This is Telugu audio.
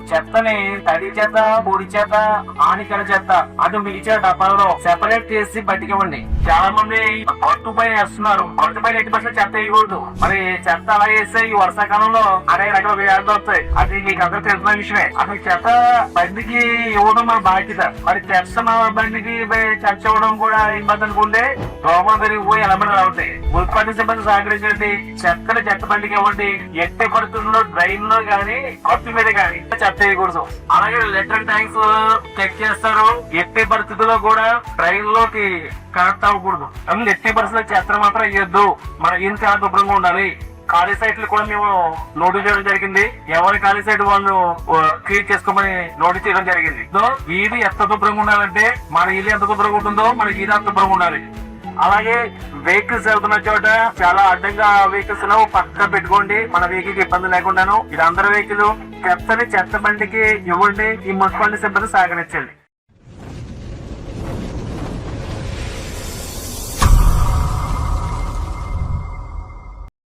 చెత్తని తడి చెత్త, పొడి చెత్త, హానికర చెత్త అటు మిగిలిన డబ్బాలలో సెపరేట్ చేసి పట్టుకోండి. చాలా మంది గట్టు పైన వేస్తున్నారు. గట్టు పైన 80% చెత్త వేయకూడదు. మరి చెత్త అలా వేస్తే ఈ వర్షాకాలంలో అనేక రకాల వ్యాధులు వస్తాయి. అది మీకు అందరూ తెలిసిన విషయమే. అసలు చెత్త బండికి ఇవ్వడం మన బాధ్యత. మరి చెత్త బండికి చెత్త ఇవ్వడం కూడా ఇబ్బంది అనుకుంటే రోగం పెరిగిపోయి ఎలమని అవుతాయి. మున్సిపాలిటీ సిబ్బంది సహకరించండి. చెత్త బండికి ఇవ్వండి. ఎట్టి పరిస్థితుల్లో డ్రైన్ లో గానీ కట్టు మీద గానీ చెత్త వేయకూడదు. అలాగే లెటర్ ట్యాంక్స్ చెక్ చేస్తారు. ఎట్టి పరిస్థితుల్లో కూడా ట్రైన్ లోకి కనెక్ట్ అవ్వకూడదు. ఎట్టి పరిస్థితుల్లో చెత్త మాత్రం వేయద్దు. మన ఇంత చాలా శుభ్రంగా ఉండాలి. ఖాళీ సైట్లు కూడా మేము నోటీస్ చేయడం జరిగింది. ఎవరి ఖాళీ సైట్ వాళ్ళు క్లియర్ చేసుకోమని నోటీస్ చేయడం జరిగింది. వీధి ఎంత శుభ్రంగా ఉండాలంటే మన ఇల్లు ఎంత శుభ్రంగా ఉంటుందో మన వీధి అంత శుభ్రంగా ఉండాలి. అలాగే వెహికల్స్ వెళ్తున్న చోట చాలా అడ్డంగా వెహికల్స్ పక్కన పెట్టుకోండి. మన వెహికల్ కి ఇబ్బంది లేకుండాను. ఇది అందరి వెహికల్ చెత్త బండికి ఇవ్వండి. ఈ మున్సిపాలిటీ సిబ్బంది సహకరించండి.